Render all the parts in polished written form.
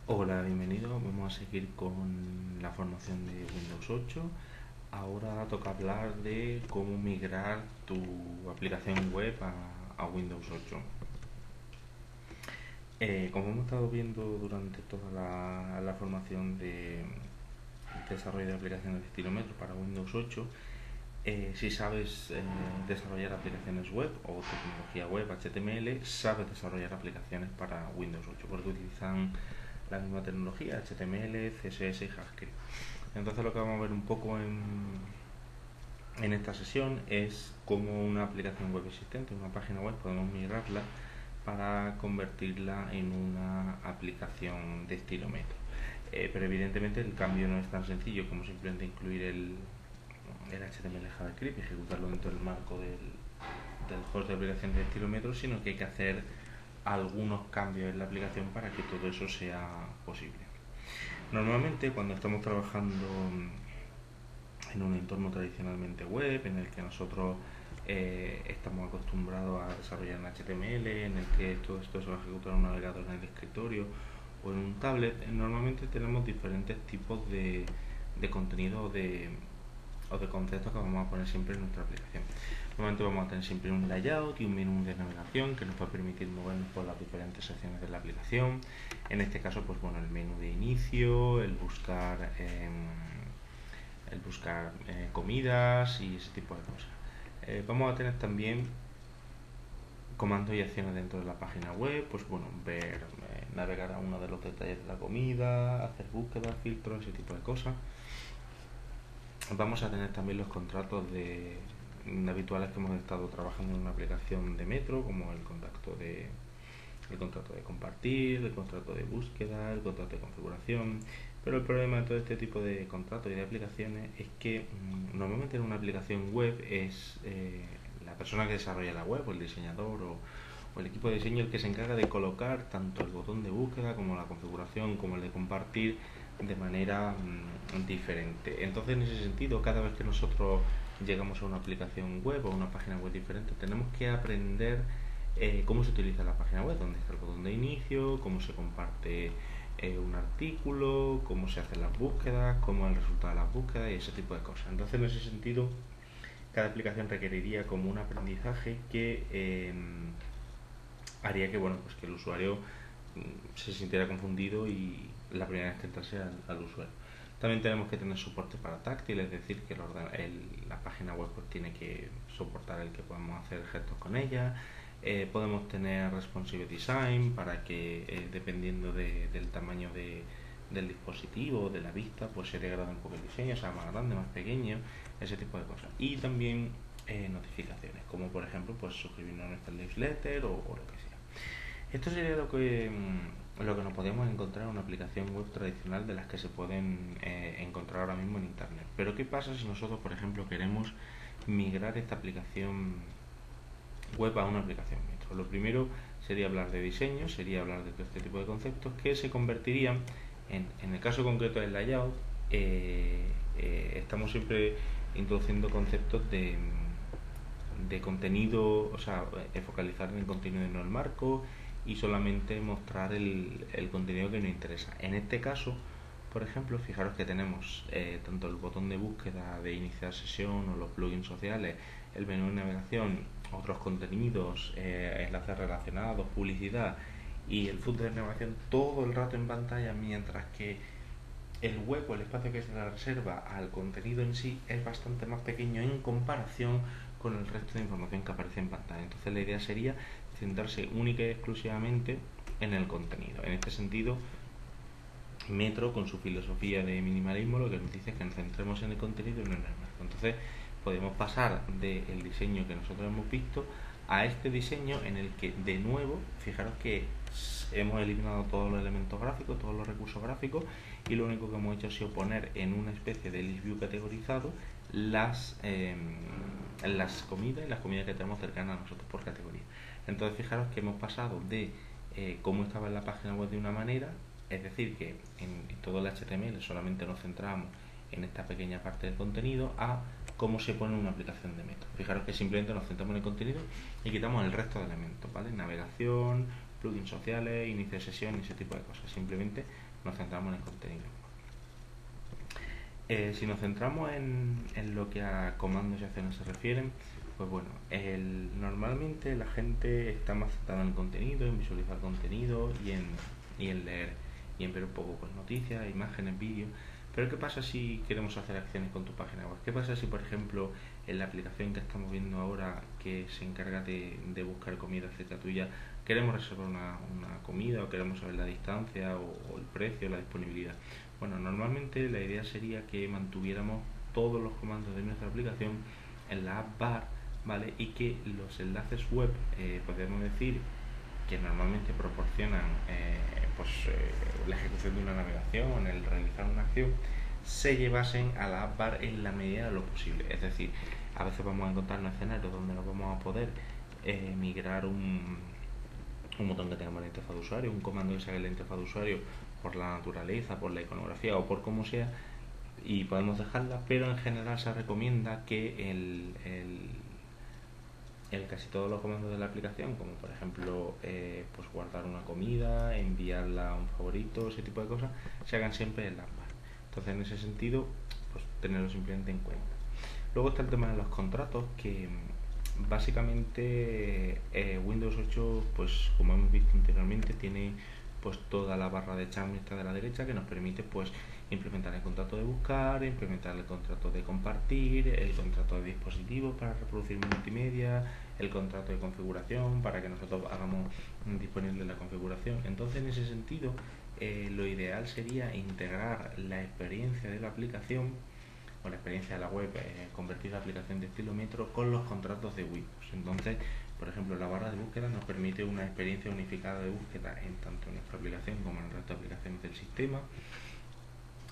Hola, bienvenido. Vamos a seguir con la formación de Windows 8. Ahora toca hablar de cómo migrar tu aplicación web a Windows 8. Como hemos estado viendo durante toda la formación de desarrollo de aplicaciones de estilo Metro para Windows 8, si sabes desarrollar aplicaciones web o tecnología web HTML, sabes desarrollar aplicaciones para Windows 8 porque utilizan la misma tecnología, HTML, CSS y JavaScript. Entonces lo que vamos a ver un poco en esta sesión es cómo una aplicación web existente, una página web, podemos migrarla para convertirla en una aplicación de estilo Metro. Pero evidentemente el cambio no es tan sencillo como simplemente incluir el HTML JavaScript y ejecutarlo dentro del marco del host de aplicaciones de estilo Metro, sino que hay que hacer algunos cambios en la aplicación para que todo eso sea posible. Normalmente cuando estamos trabajando en un entorno tradicionalmente web, en el que nosotros estamos acostumbrados a desarrollar en HTML, en el que todo esto se va a ejecutar en un navegador en el escritorio o en un tablet, normalmente tenemos diferentes tipos de contenido o de conceptos que vamos a poner siempre en nuestra aplicación. Normalmente vamos a tener siempre un layout y un menú de navegación que nos va a permitir movernos por las diferentes secciones de la aplicación. En este caso, pues bueno, el menú de inicio, el buscar comidas y ese tipo de cosas. Vamos a tener también comandos y acciones dentro de la página web, pues bueno, navegar a uno de los detalles de la comida, hacer búsquedas, filtros, ese tipo de cosas. Vamos a tener también los contratos habituales que hemos estado trabajando en una aplicación de Metro, como el contrato de compartir, el contrato de búsqueda, el contrato de configuración. Pero el problema de todo este tipo de contratos y de aplicaciones es que normalmente en una aplicación web es la persona que desarrolla la web, o el diseñador o el equipo de diseño el que se encarga de colocar tanto el botón de búsqueda como la configuración como el de compartir de manera diferente. Entonces, en ese sentido, cada vez que nosotros llegamos a una aplicación web o a una página web diferente, tenemos que aprender cómo se utiliza la página web, dónde está el botón de inicio, cómo se comparte un artículo, cómo se hacen las búsquedas, cómo es el resultado de las búsquedas y ese tipo de cosas. Entonces, en ese sentido, cada aplicación requeriría como un aprendizaje que haría que, bueno, pues que el usuario se sintiera confundido y la primera vez que entrase al usuario. También tenemos que tener soporte para táctil, es decir, que la página web pues tiene que soportar el que podamos hacer gestos con ella. Podemos tener responsive design para que dependiendo del tamaño del dispositivo, de la vista, pues se degrada un poco el diseño, sea más grande, más pequeño, ese tipo de cosas. Y también notificaciones, como por ejemplo pues suscribirnos a nuestra newsletter o lo que sea. Esto sería lo que nos podemos encontrar en una aplicación web tradicional de las que se pueden encontrar ahora mismo en internet. Pero ¿qué pasa si nosotros, por ejemplo, queremos migrar esta aplicación web a una aplicación Metro? Lo primero sería hablar de diseño, sería hablar de todo este tipo de conceptos que se convertirían en el caso concreto del layout. Estamos siempre introduciendo conceptos de contenido, o sea, focalizar en el contenido y no el marco y solamente mostrar el contenido que nos interesa. En este caso, por ejemplo, fijaros que tenemos tanto el botón de búsqueda de iniciar sesión o los plugins sociales, el menú de navegación, otros contenidos, enlaces relacionados, publicidad y el footer de navegación todo el rato en pantalla, mientras que el hueco, el espacio que se le reserva al contenido en sí es bastante más pequeño en comparación con el resto de información que aparece en pantalla. Entonces la idea sería centrarse única y exclusivamente en el contenido. En este sentido, Metro, con su filosofía de minimalismo, lo que nos dice es que nos centremos en el contenido y no en el marco. Entonces podemos pasar del diseño que nosotros hemos visto a este diseño en el que, de nuevo, fijaros que hemos eliminado todos los elementos gráficos, todos los recursos gráficos, y lo único que hemos hecho ha sido poner en una especie de list view categorizado las comidas y las comidas que tenemos cercanas a nosotros por categoría. Entonces fijaros que hemos pasado de cómo estaba en la página web de una manera, es decir, que en todo el HTML solamente nos centramos en esta pequeña parte del contenido, a cómo se pone una aplicación de Metro. Fijaros que simplemente nos centramos en el contenido y quitamos el resto de elementos, ¿vale? Navegación, plugins sociales, inicio de sesión y ese tipo de cosas. Simplemente nos centramos en el contenido. Si nos centramos en lo que a comandos y acciones se refieren, pues bueno, normalmente la gente está más centrada en el contenido, en visualizar contenido y en leer y en ver un poco pues, noticias, imágenes, vídeos. Pero ¿qué pasa si queremos hacer acciones con tu página web? ¿Qué pasa si, por ejemplo, en la aplicación que estamos viendo ahora, que se encarga de buscar comida cerca tuya, queremos reservar una comida o queremos saber la distancia o el precio, la disponibilidad? Bueno, normalmente la idea sería que mantuviéramos todos los comandos de nuestra aplicación en la app bar, ¿vale? Y que los enlaces web, podemos decir, que normalmente proporcionan la ejecución de una navegación, el realizar una acción, se llevasen a la app bar en la medida de lo posible. Es decir, a veces vamos a encontrar un escenario donde no vamos a poder migrar un botón que tengamos en la interfaz de usuario, un comando que se haga en la interfaz de usuario por la naturaleza, por la iconografía o por como sea, y podemos dejarla, pero en general se recomienda que casi todos los comandos de la aplicación, como por ejemplo pues guardar una comida, enviarla a un favorito, ese tipo de cosas, se hagan siempre en la app bar. Entonces, en ese sentido, pues tenerlo simplemente en cuenta. Luego está el tema de los contratos, que básicamente Windows 8, pues como hemos visto anteriormente, tiene pues toda la barra de chat de la derecha que nos permite pues implementar el contrato de buscar, implementar el contrato de compartir, el contrato de dispositivos para reproducir multimedia, el contrato de configuración para que nosotros hagamos disponible la configuración. Entonces, en ese sentido, lo ideal sería integrar la experiencia de la aplicación o la experiencia de la web, convertir la aplicación de estilo Metro con los contratos de Windows. Entonces, por ejemplo, la barra de búsqueda nos permite una experiencia unificada de búsqueda en tanto en nuestra aplicación como en el resto de aplicaciones del sistema.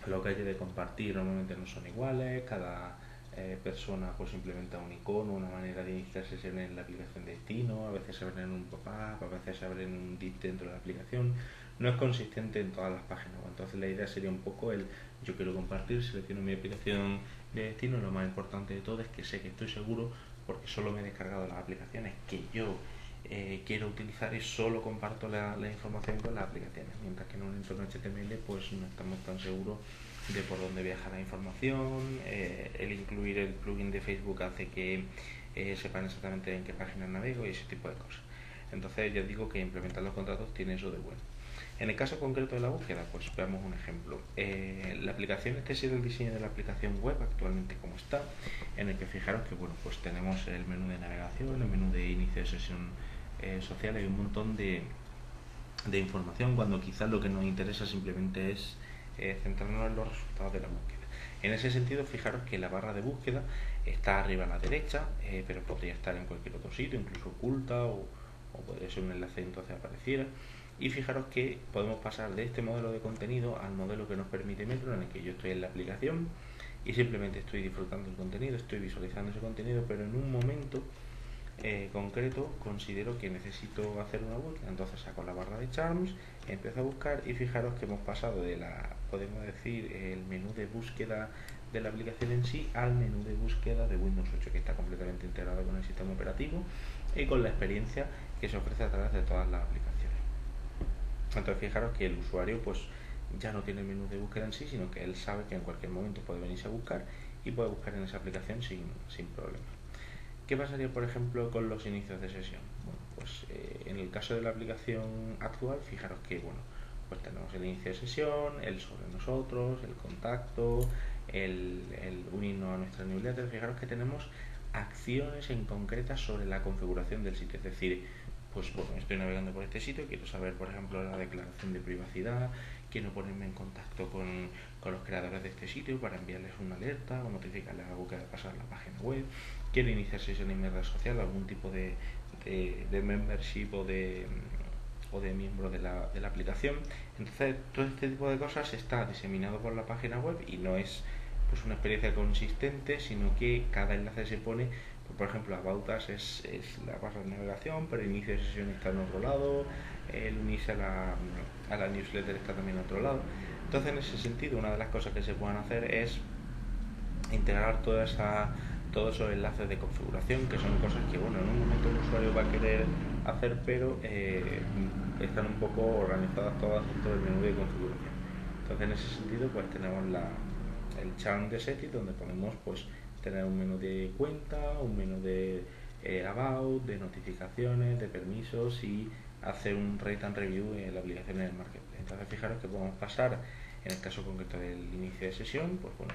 Los que hay de compartir normalmente no son iguales, cada persona pues implementa un icono, una manera de iniciar sesiones en la aplicación de destino, a veces se abren en un pop-up, a veces se abren en un div dentro de la aplicación. No es consistente en todas las páginas, entonces la idea sería un poco yo quiero compartir, selecciono mi aplicación de destino, lo más importante de todo es que sé que estoy seguro porque solo me he descargado las aplicaciones que yo quiero utilizar y solo comparto la información con las aplicaciones, mientras que en un entorno HTML pues no estamos tan seguros de por dónde viaja la información. El incluir el plugin de Facebook hace que sepan exactamente en qué página navego y ese tipo de cosas. Entonces ya digo que implementar los contratos tiene eso de bueno. En el caso concreto de la búsqueda, pues veamos un ejemplo. La aplicación, este es el diseño de la aplicación web actualmente como está, en el que fijaros que bueno, pues tenemos el menú de navegación, el menú de inicio de sesión social y un montón de información, cuando quizás lo que nos interesa simplemente es centrarnos en los resultados de la búsqueda. En ese sentido, fijaros que la barra de búsqueda está arriba a la derecha, pero podría estar en cualquier otro sitio, incluso oculta o podría ser un enlace entonces apareciera. Y fijaros que podemos pasar de este modelo de contenido al modelo que nos permite Metro, en el que yo estoy en la aplicación y simplemente estoy disfrutando del contenido, estoy visualizando ese contenido, pero en un momento concreto considero que necesito hacer una búsqueda, entonces saco la barra de charms, empiezo a buscar y fijaros que hemos pasado de podemos decir, el menú de búsqueda de la aplicación en sí al menú de búsqueda de Windows 8, que está completamente integrado con el sistema operativo y con la experiencia que se ofrece a través de todas las aplicaciones. Entonces fijaros que el usuario pues ya no tiene el menú de búsqueda en sí, sino que él sabe que en cualquier momento puede venirse a buscar y puede buscar en esa aplicación sin problema. ¿Qué pasaría, por ejemplo, con los inicios de sesión? Bueno, pues en el caso de la aplicación actual, fijaros que bueno, pues tenemos el inicio de sesión, el sobre nosotros, el contacto, el unirnos a nuestra newsletter. Fijaros que tenemos acciones en concretas sobre la configuración del sitio, es decir, pues bueno, estoy navegando por este sitio, quiero saber, por ejemplo, la declaración de privacidad, quiero ponerme en contacto con los creadores de este sitio para enviarles una alerta o notificarles algo que va a pasar en la página web, quiero iniciar sesión en mi red social, algún tipo de membership o de miembro de la aplicación. Entonces, todo este tipo de cosas está diseminado por la página web y no es pues una experiencia consistente, sino que cada enlace se pone. Por ejemplo, About Us es la barra de navegación, pero el inicio de sesión está en otro lado, el unirse a la newsletter está también en otro lado. Entonces, en ese sentido, una de las cosas que se pueden hacer es integrar todos esos enlaces de configuración, que son cosas que, bueno, en un momento el usuario va a querer hacer, pero están un poco organizadas todas dentro del menú de configuración. Entonces, en ese sentido, pues tenemos el chunk de settings, donde podemos pues tener un menú de cuenta, un menú de about, de notificaciones, de permisos y hacer un rate and review en la aplicación en el marketplace. Entonces, fijaros que podemos pasar, en el caso concreto del inicio de sesión, pues bueno,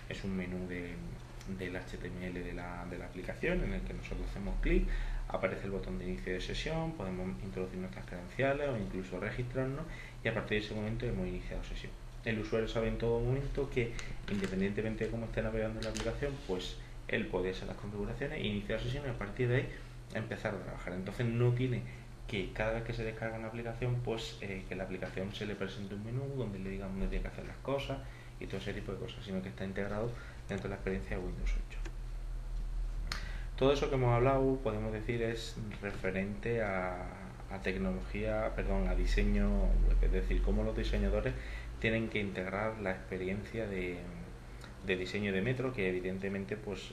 es un menú del HTML de la aplicación en el que nosotros hacemos clic, aparece el botón de inicio de sesión, podemos introducir nuestras credenciales o incluso registrarnos, y a partir de ese momento hemos iniciado sesión. El usuario sabe en todo momento que, independientemente de cómo esté navegando en la aplicación, pues él puede hacer las configuraciones, iniciar sesión y a partir de ahí empezar a trabajar. Entonces no tiene que cada vez que se descarga una aplicación, pues que la aplicación se le presente un menú donde le digan dónde tiene que hacer las cosas y todo ese tipo de cosas, sino que está integrado dentro de la experiencia de Windows 8. Todo eso que hemos hablado, podemos decir, es referente a tecnología, perdón, a diseño web, es decir, cómo los diseñadores tienen que integrar la experiencia de diseño de Metro, que evidentemente pues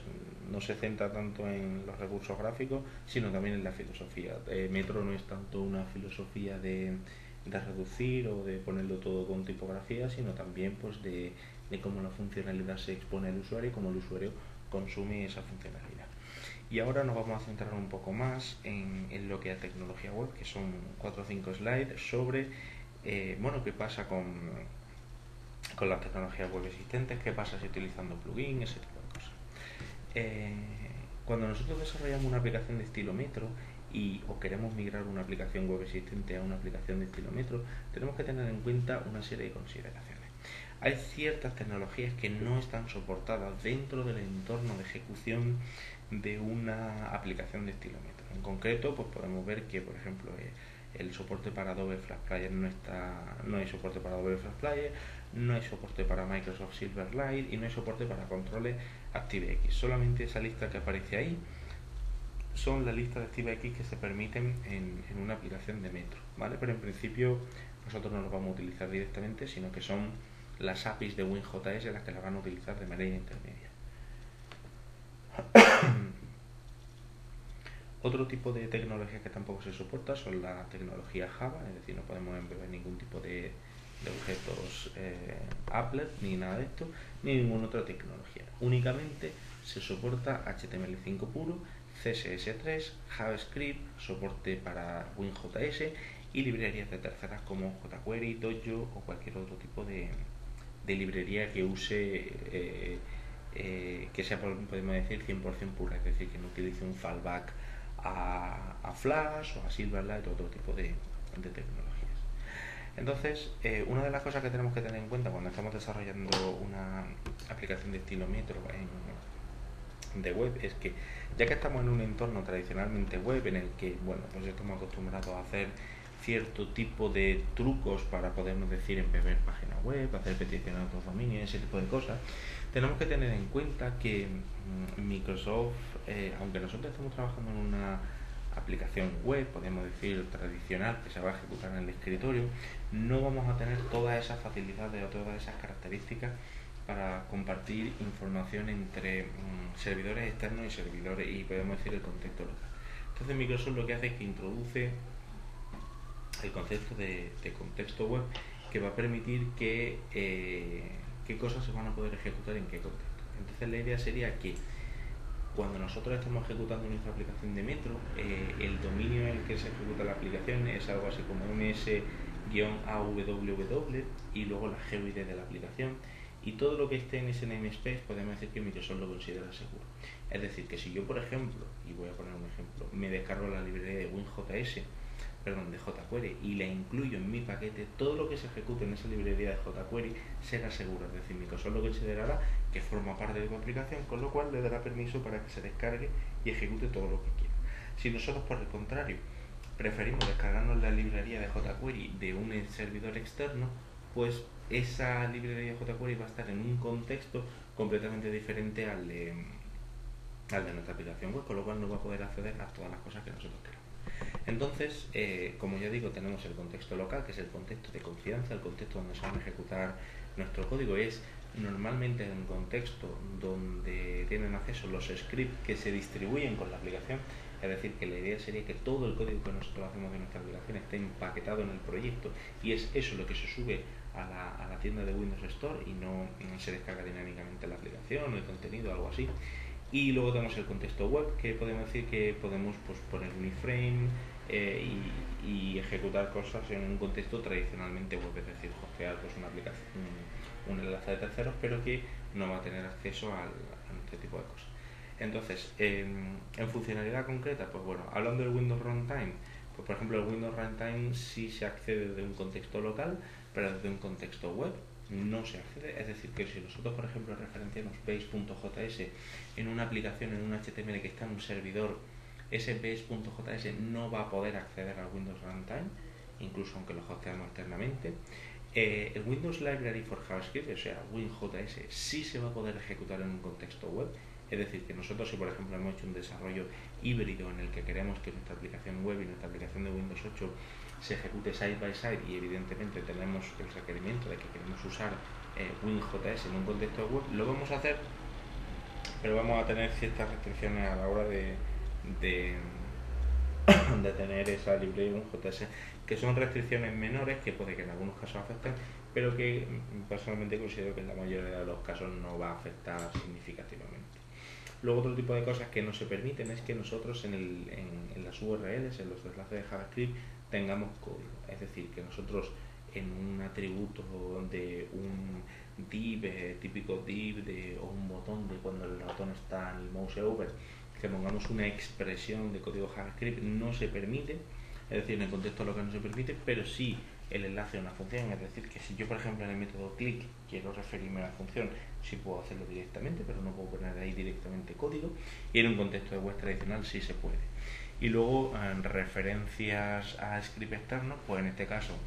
no se centra tanto en los recursos gráficos, sino también en la filosofía. Metro no es tanto una filosofía de reducir o de ponerlo todo con tipografía, sino también pues de cómo la funcionalidad se expone al usuario y cómo el usuario consume esa funcionalidad. Y ahora nos vamos a centrar un poco más en lo que es tecnología web, que son 4 o 5 slides sobre qué pasa con las tecnologías web existentes, qué pasa si utilizando plugins, ese tipo de cosas. Cuando nosotros desarrollamos una aplicación de estilo Metro o queremos migrar una aplicación web existente a una aplicación de estilo Metro, tenemos que tener en cuenta una serie de consideraciones. Hay ciertas tecnologías que no están soportadas dentro del entorno de ejecución de una aplicación de estilo Metro. En concreto, pues podemos ver que, por ejemplo, el soporte para Adobe Flash Player no hay soporte para Adobe Flash Player, no hay soporte para Microsoft Silverlight y no hay soporte para controles ActiveX. Solamente esa lista que aparece ahí son la lista de ActiveX que se permiten en una aplicación de Metro, ¿vale? Pero en principio nosotros no los vamos a utilizar directamente, sino que son las APIs de WinJS las que las van a utilizar de manera intermedia. Otro tipo de tecnologías que tampoco se soporta son la tecnología Java, es decir, no podemos embeber ningún tipo de objetos applet ni nada de esto, ni ninguna otra tecnología. Únicamente se soporta HTML5 puro, CSS3, JavaScript, soporte para WinJS y librerías de terceras como jQuery, Dojo o cualquier otro tipo de librería que use que sea, podemos decir, 100% pura, es decir, que no utilice un fallback a Flash o a Silverlight o otro tipo de tecnologías. Entonces, una de las cosas que tenemos que tener en cuenta cuando estamos desarrollando una aplicación de estilo Metro de web es que, ya que estamos en un entorno tradicionalmente web en el que, bueno, pues estamos acostumbrados a hacer cierto tipo de trucos para, podemos decir, embeber páginas web, hacer peticiones a otros dominios, ese tipo de cosas, tenemos que tener en cuenta que Microsoft, aunque nosotros estamos trabajando en una aplicación web, podemos decir tradicional, que se va a ejecutar en el escritorio, no vamos a tener todas esas facilidades o todas esas características para compartir información entre servidores externos y servidores y, podemos decir, el contexto local. Entonces Microsoft lo que hace es que introduce el concepto de contexto web, que va a permitir que qué cosas se van a poder ejecutar en qué contexto. Entonces la idea sería que cuando nosotros estamos ejecutando nuestra aplicación de Metro, el dominio en el que se ejecuta la aplicación es algo así como ms-aww y luego la GUID de la aplicación, y todo lo que esté en ese namespace podemos decir que Microsoft lo considera seguro. Es decir, que si yo, por ejemplo, y voy a poner un ejemplo, me descargo la librería de WinJS, de jQuery, y la incluyo en mi paquete, todo lo que se ejecute en esa librería de jQuery será seguro. Es decir, Microsoft lo considerará que forma parte de tu aplicación, con lo cual le dará permiso para que se descargue y ejecute todo lo que quiera. Si nosotros, por el contrario, preferimos descargarnos la librería de jQuery de un servidor externo, pues esa librería de jQuery va a estar en un contexto completamente diferente al de nuestra aplicación web, con lo cual no va a poder acceder a todas las cosas que nosotros queremos. Entonces, como ya digo, tenemos el contexto local, que es el contexto de confianza, el contexto donde se va a ejecutar nuestro código. Es normalmente en un contexto donde tienen acceso los scripts que se distribuyen con la aplicación, Es decir, que la idea sería que todo el código que nosotros hacemos de nuestra aplicación esté empaquetado en el proyecto y es eso lo que se sube a la tienda de Windows Store y no se descarga dinámicamente la aplicación o el contenido o algo así. Y luego tenemos el contexto web, que podemos decir que podemos pues, poner un iframe y ejecutar cosas en un contexto tradicionalmente web, es decir, hostear pues, una aplicación, un enlace de terceros, pero que no va a tener acceso a este tipo de cosas. Entonces, en funcionalidad concreta, pues bueno, hablando del Windows Runtime, pues por ejemplo el Windows Runtime sí se accede desde un contexto local, pero desde un contexto web no se accede. Es decir, que si nosotros por ejemplo referenciamos base.js en una aplicación, en un HTML que está en un servidor, ese base.js no va a poder acceder al Windows Runtime, incluso aunque lo hosteamos externamente. El Windows Library for JavaScript, o sea, WinJS, sí se va a poder ejecutar en un contexto web. Es decir, que nosotros si por ejemplo hemos hecho un desarrollo híbrido en el que queremos que nuestra aplicación web y nuestra aplicación de Windows 8 se ejecute side by side y evidentemente tenemos el requerimiento de que queremos usar WinJS en un contexto web, lo vamos a hacer, pero vamos a tener ciertas restricciones a la hora de, de tener esa librería WinJS, que son restricciones menores que puede que en algunos casos afecten, pero que personalmente considero que en la mayoría de los casos no va a afectar significativamente. Luego otro tipo de cosas que no se permiten es que nosotros en las URLs, en los enlaces de JavaScript, tengamos código. Es decir, que nosotros en un atributo de un div, típico div o un botón de cuando el ratón está en el mouse over, que pongamos una expresión de código JavaScript, no se permite. Es decir, en el contexto local no se permite, pero sí el enlace a una función. Es decir, que si yo por ejemplo en el método click quiero referirme a la función, sí puedo hacerlo directamente, pero no puedo poner ahí directamente código, y en un contexto de web tradicional sí se puede. Y luego en referencias a script externos, pues en este caso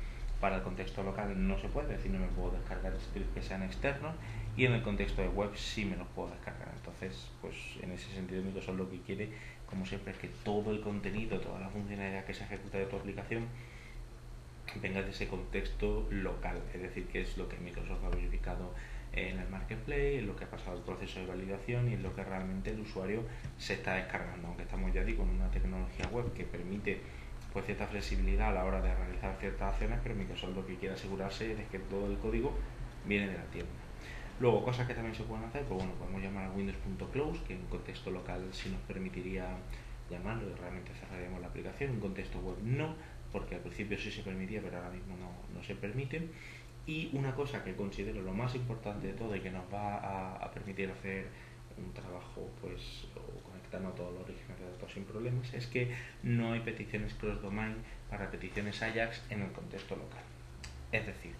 para el contexto local no se puede, es decir, no me puedo descargar scripts que sean externos, y en el contexto de web sí me los puedo descargar. Entonces, pues en ese sentido Microsoft lo que quiere, como siempre, es que todo el contenido, toda la funcionalidad que se ejecuta de tu aplicación venga de ese contexto local, es decir, que es lo que Microsoft ha verificado en el marketplace, en lo que ha pasado el proceso de validación y en lo que realmente el usuario se está descargando, aunque estamos ya digo en una tecnología web que permite pues cierta flexibilidad a la hora de realizar ciertas acciones, pero Microsoft lo que quiere asegurarse es que todo el código viene de la tienda. Luego, cosas que también se pueden hacer, pues bueno, podemos llamar a Windows.close, que en un contexto local sí nos permitiría llamarlo y realmente cerraríamos la aplicación, en un contexto web no, porque al principio sí se permitía, pero ahora mismo no se permite. Y una cosa que considero lo más importante de todo y que nos va a permitir hacer un trabajo pues o conectarnos a todos los orígenes de datos sin problemas es que no hay peticiones cross-domain para peticiones Ajax en el contexto local. Es decir,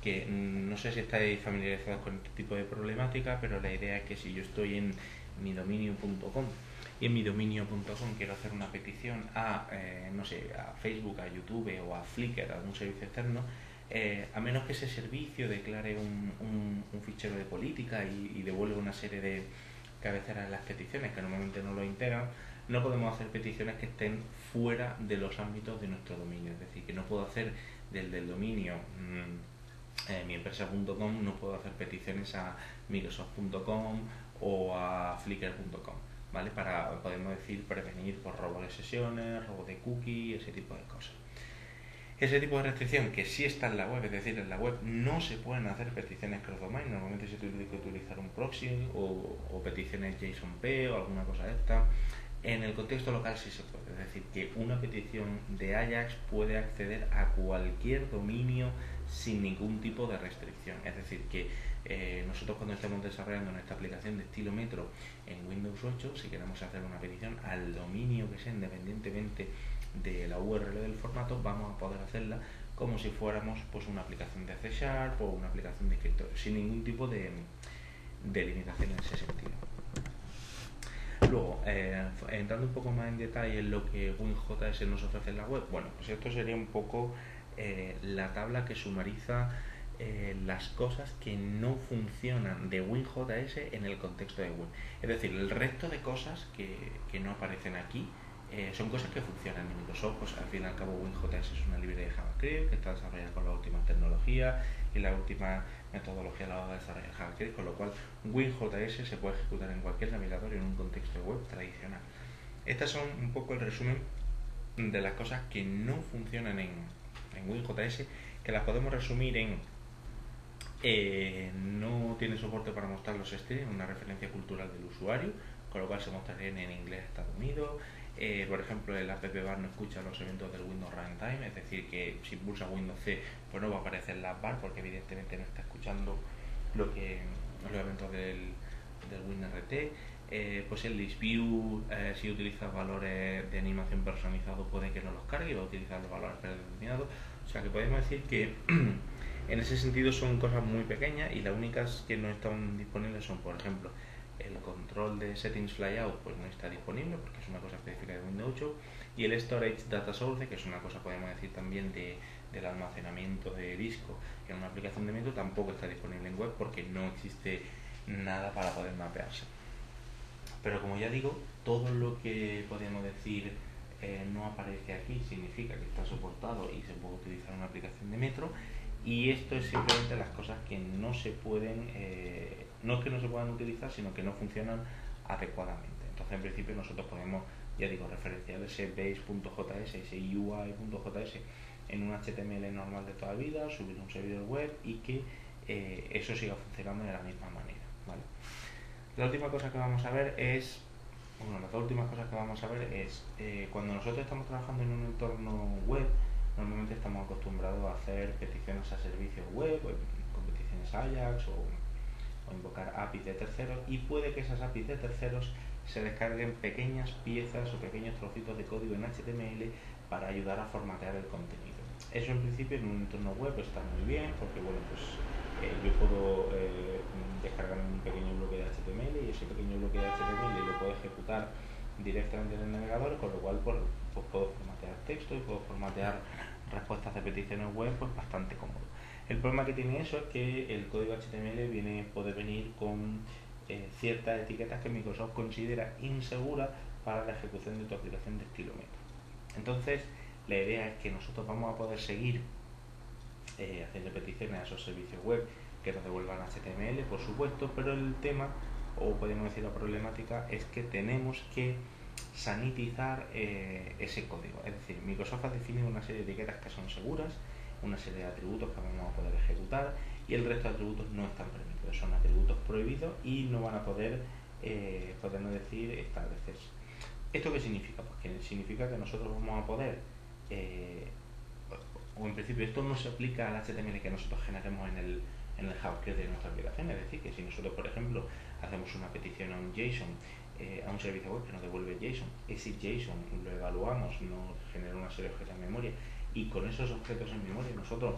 que no sé si estáis familiarizados con este tipo de problemática, pero la idea es que si yo estoy en midominio.com y en midominio.com quiero hacer una petición a, no sé, a Facebook, a YouTube o a Flickr, a algún servicio externo, a menos que ese servicio declare un fichero de política y devuelva una serie de cabeceras en las peticiones que normalmente no lo integran, no podemos hacer peticiones que estén fuera de los ámbitos de nuestro dominio. Es decir, que no puedo hacer desde el dominio miempresa.com, no puedo hacer peticiones a microsoft.com o a flickr.com, ¿vale? Para, podemos decir, prevenir por robo de sesiones, robo de cookie, ese tipo de cosas. Ese tipo de restricción que sí está en la web, es decir, en la web no se pueden hacer peticiones cross-domain, normalmente se tiene que utilizar un proxy o peticiones JSON-P o alguna cosa de esta. En el contexto local sí se puede, es decir, que una petición de Ajax puede acceder a cualquier dominio sin ningún tipo de restricción. Es decir, que nosotros cuando estemos desarrollando nuestra aplicación de estilo Metro en Windows 8, si queremos hacer una petición al dominio que sea, independientemente de la URL del formato, vamos a poder hacerla como si fuéramos pues una aplicación de C# o una aplicación de escritorio, sin ningún tipo de limitación en ese sentido. Luego, entrando un poco más en detalle en lo que WinJS nos ofrece en la web, bueno, pues esto sería un poco la tabla que sumariza las cosas que no funcionan de WinJS en el contexto de web. Es decir, el resto de cosas que no aparecen aquí son cosas que funcionan en Microsoft. Pues al fin y al cabo WinJS es una librería de JavaScript que está desarrollada con las últimas tecnologías y la última metodología a la hora de desarrollar JavaScript, con lo cual WinJS se puede ejecutar en cualquier navegador y en un contexto web tradicional. Estas son un poco el resumen de las cosas que no funcionan en WinJS, que las podemos resumir en no tiene soporte para mostrar los streams, una referencia cultural del usuario, con lo cual se mostrarían en inglés Estados Unidos. Por ejemplo, el app bar no escucha los eventos del Windows Runtime, es decir, que si pulsa Windows C, pues no va a aparecer la bar porque evidentemente no está escuchando los eventos del WinRT. Pues el ListView, si utiliza valores de animación personalizado, puede que no los cargue y va a utilizar los valores predeterminados. O sea que podemos decir que en ese sentido son cosas muy pequeñas y las únicas que no están disponibles son, por ejemplo, el control de settings flyout pues no está disponible porque es una cosa específica de Windows 8, y el storage data source, que es una cosa, podemos decir, también del almacenamiento de disco en una aplicación de Metro, tampoco está disponible en web porque no existe nada para poder mapearse. Pero como ya digo, todo lo que podemos decir no aparece aquí significa que está soportado y se puede utilizar una aplicación de Metro, y esto es simplemente las cosas que no se pueden, no es que no se puedan utilizar, sino que no funcionan adecuadamente. Entonces, en principio, nosotros podemos, ya digo, referenciar ese base.js, ese UI.js en un HTML normal de toda vida, subir un servidor web y que eso siga funcionando de la misma manera, ¿vale? La última cosa que vamos a ver es, bueno, las dos últimas cosas que vamos a ver es cuando nosotros estamos trabajando en un entorno web, normalmente estamos acostumbrados a hacer peticiones a servicios web, con peticiones Ajax o invocar APIs de terceros, y puede que esas APIs de terceros se descarguen pequeñas piezas o pequeños trocitos de código en HTML para ayudar a formatear el contenido. Eso en principio en un entorno web está muy bien porque, bueno, pues yo puedo descargar un pequeño bloque de HTML y ese pequeño bloque de HTML lo puedo ejecutar directamente en el navegador, con lo cual pues puedo formatear texto y puedo formatear respuestas de peticiones web pues bastante cómodo. El problema que tiene eso es que el código HTML puede venir con ciertas etiquetas que Microsoft considera inseguras para la ejecución de tu aplicación de estilo Metro. Entonces, la idea es que nosotros vamos a poder seguir haciendo peticiones a esos servicios web que nos devuelvan HTML, por supuesto, pero el tema, o podemos decir la problemática, es que tenemos que sanitizar ese código. Es decir, Microsoft ha definido una serie de etiquetas que son seguras, una serie de atributos que vamos a poder ejecutar, y el resto de atributos no están permitidos, son atributos prohibidos y no van a poder, podemos decir, establecerse. ¿Esto qué significa? Pues que significa que nosotros vamos a poder, o en principio esto no se aplica al HTML que nosotros generemos en el JavaScript de nuestra aplicación. Es decir, que si nosotros, por ejemplo, hacemos una petición a un JSON, a un servicio web que nos devuelve JSON, ese JSON lo evaluamos, nos genera una serie de objetos en memoria, y con esos objetos en memoria nosotros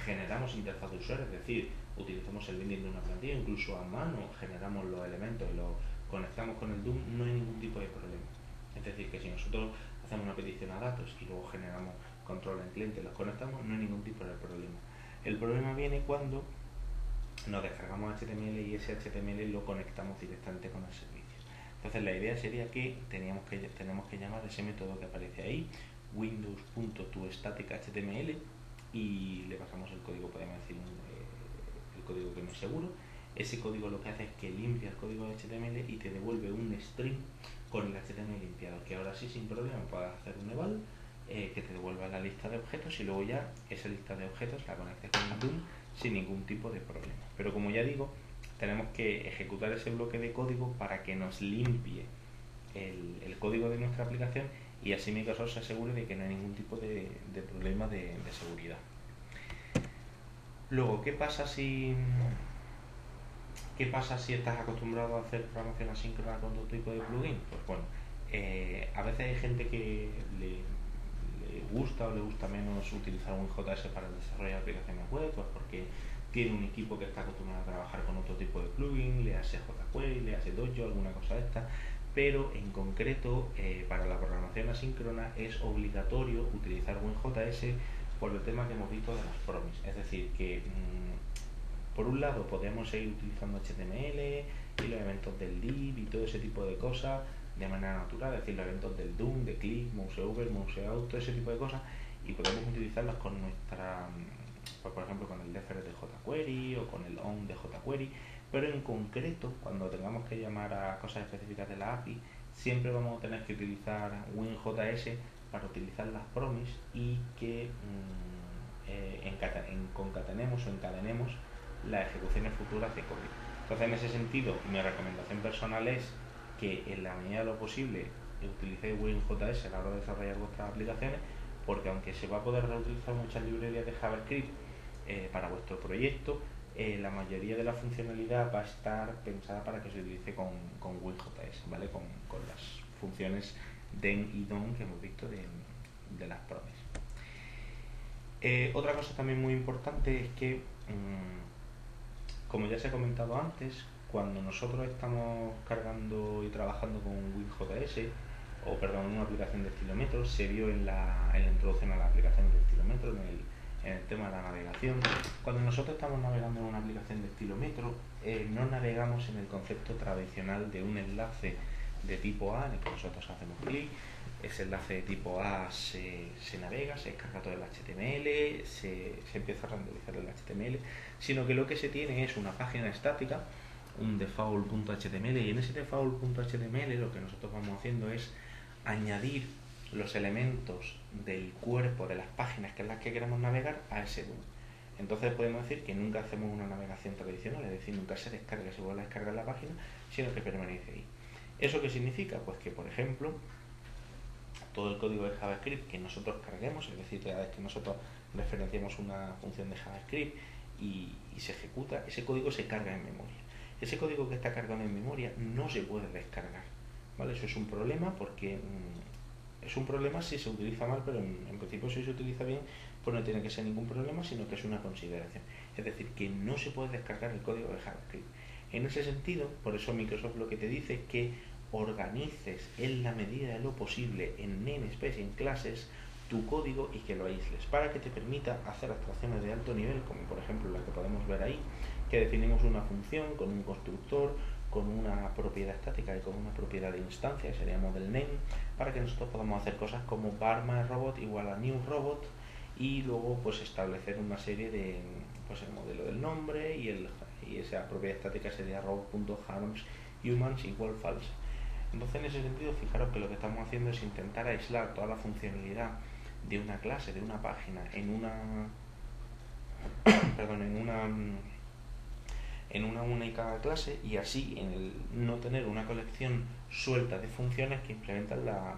generamos interfaz de usuario, es decir, utilizamos el binding de una plantilla, incluso a mano generamos los elementos y los conectamos con el DOM, no hay ningún tipo de problema. Es decir, que si nosotros hacemos una petición a datos y luego generamos control en cliente y los conectamos, no hay ningún tipo de problema. El problema viene cuando nos descargamos HTML y ese HTML lo conectamos directamente con el servicio. Entonces la idea sería que tenemos que llamar ese método que aparece ahí, windows.toStaticHTML, y le pasamos el código, podemos decir el código que no es seguro. Ese código lo que hace es que limpia el código de HTML y te devuelve un string con el HTML limpiado, que ahora sí sin problema puedes hacer un eval, que te devuelva la lista de objetos, y luego ya esa lista de objetos la conectes con el DOM sin ningún tipo de problema. Pero como ya digo, tenemos que ejecutar ese bloque de código para que nos limpie el código de nuestra aplicación, y así Microsoft se asegure de que no hay ningún tipo de problema de seguridad. Luego, ¿qué pasa si estás acostumbrado a hacer programación asíncrona con todo tipo de plugins? Pues bueno, a veces hay gente que le gusta o le gusta menos utilizar un JS para el desarrollo de aplicaciones web, pues porque tiene un equipo que está acostumbrado a trabajar con otro tipo de plugin, le hace jQuery, le hace Dojo, alguna cosa de esta, pero en concreto para la programación asíncrona es obligatorio utilizar WinJS por el tema que hemos visto de las promis. Es decir, que por un lado podemos seguir utilizando HTML y los eventos del div y todo ese tipo de cosas de manera natural, es decir, los eventos del DOM, de click, mouseover, mouseout, todo ese tipo de cosas, y podemos utilizarlos con nuestra, pues por ejemplo con el defer de jQuery o con el on de jQuery, pero en concreto cuando tengamos que llamar a cosas específicas de la API, siempre vamos a tener que utilizar WinJS para utilizar las promis y que concatenemos o encadenemos las ejecuciones futuras de código. Entonces, en ese sentido, mi recomendación personal es que en la medida de lo posible utilicéis WinJS a la hora de desarrollar vuestras aplicaciones, porque aunque se va a poder reutilizar muchas librerías de JavaScript para vuestro proyecto, la mayoría de la funcionalidad va a estar pensada para que se utilice con WinJS, ¿vale? Con las funciones den y don que hemos visto de las promis. Otra cosa también muy importante es que, como ya se ha comentado antes, cuando nosotros estamos cargando y trabajando con WinJS, o perdón, una aplicación de estilómetro, se vio en la introducción a la aplicación de estilómetro, en el tema de la navegación. Cuando nosotros estamos navegando en una aplicación de estilómetro, no navegamos en el concepto tradicional de un enlace de tipo A en el que nosotros hacemos clic. Ese enlace de tipo A se navega, se descarga todo el HTML, se empieza a renderizar el HTML, sino que lo que se tiene es una página estática, un default.html, y en ese default.html lo que nosotros vamos haciendo es añadir los elementos del cuerpo de las páginas que en las que queremos navegar a ese DOM. Entonces podemos decir que nunca hacemos una navegación tradicional, es decir, nunca se descarga, se vuelve a descargar la página, sino que permanece ahí. ¿Eso qué significa? Pues que, por ejemplo, todo el código de JavaScript que nosotros carguemos, es decir, cada vez que nosotros referenciamos una función de JavaScript y se ejecuta, ese código se carga en memoria. Ese código que está cargado en memoria no se puede descargar, ¿vale? Eso es un problema porque es un problema si se utiliza mal, pero en principio si se utiliza bien, pues no tiene que ser ningún problema, sino que es una consideración. Es decir, que no se puede descargar el código de JavaScript. En ese sentido, por eso Microsoft lo que te dice es que organices en la medida de lo posible en namespace y en clases tu código y que lo aísles para que te permita hacer abstracciones de alto nivel, como por ejemplo la que podemos ver ahí, que definimos una función con un constructor, con una propiedad estática y con una propiedad de instancia, que sería model name, para que nosotros podamos hacer cosas como var_robot igual a new robot, y luego pues establecer una serie de, pues el modelo del nombre y esa propiedad estática sería robot.harmsHumans igual false. Entonces, en ese sentido, fijaros que lo que estamos haciendo es intentar aislar toda la funcionalidad de una clase, de una página, en una única clase, y así en el no tener una colección suelta de funciones que implementan la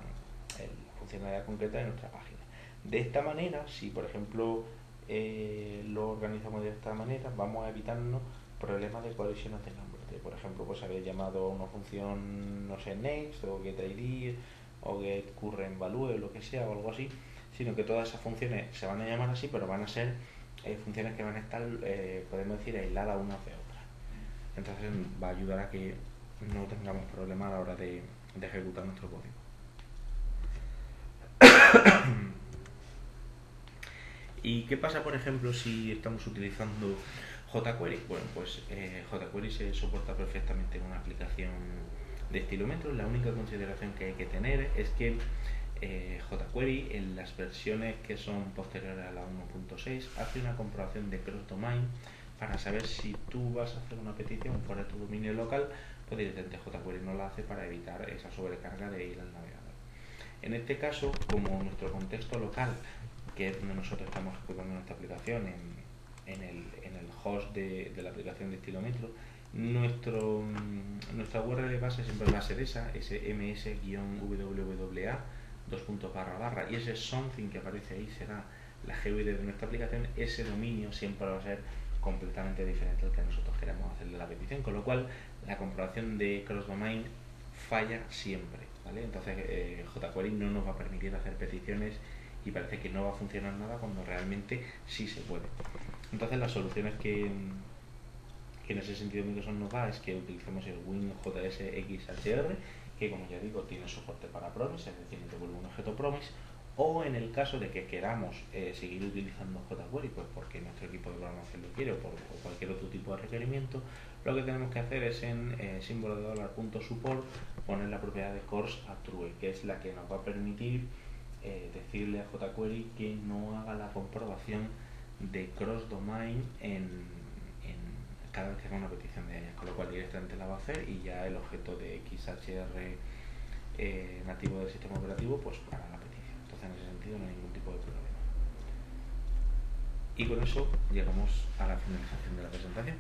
funcionalidad concreta de nuestra página. De esta manera, si por ejemplo lo organizamos de esta manera, vamos a evitarnos problemas de colisiones de nombres. Por ejemplo, pues haber llamado a una función, no sé, next o getID o getCurrentValue o lo que sea o algo así, sino que todas esas funciones se van a llamar así, pero van a ser funciones que van a estar, podemos decir, aisladas unas de otras. Entonces va a ayudar a que no tengamos problemas a la hora de ejecutar nuestro código. ¿Y qué pasa, por ejemplo, si estamos utilizando jQuery? Bueno, pues jQuery se soporta perfectamente en una aplicación de estilómetro. La única consideración que hay que tener es que jQuery en las versiones que son posteriores a la 1.6 hace una comprobación de cross-domain para saber si tú vas a hacer una petición fuera de tu dominio local, pues directamente jQuery no la hace para evitar esa sobrecarga de ir al navegador. En este caso, como nuestro contexto local, que es donde nosotros estamos ejecutando nuestra aplicación, en el host de la aplicación de estilómetro, nuestra URL base siempre va a ser ese ms-wwa y ese something que aparece ahí será la GUID de nuestra aplicación. Ese dominio siempre va a ser completamente diferente al que nosotros queremos hacerle la petición, con lo cual la comprobación de cross-domain falla siempre, ¿vale? Entonces jQuery no nos va a permitir hacer peticiones y parece que no va a funcionar nada cuando realmente sí se puede. Entonces las soluciones que en ese sentido Microsoft nos da es que utilicemos el WinJS XHR, que como ya digo tiene soporte para promise, es decir, te vuelve un objeto promise, o en el caso de que queramos seguir utilizando jQuery, pues porque nuestro equipo de programación lo quiere o por cualquier otro tipo de requerimiento, lo que tenemos que hacer es en símbolo de $.support poner la propiedad de course a true, que es la que nos va a permitir decirle a jQuery que no haga la comprobación de cross-domain en cada vez que haga una petición de ella, con lo cual directamente la va a hacer y ya el objeto de XHR nativo del sistema operativo, pues para la petición. Entonces, en ese sentido no hay ningún tipo de problema. Y con eso llegamos a la finalización de la presentación.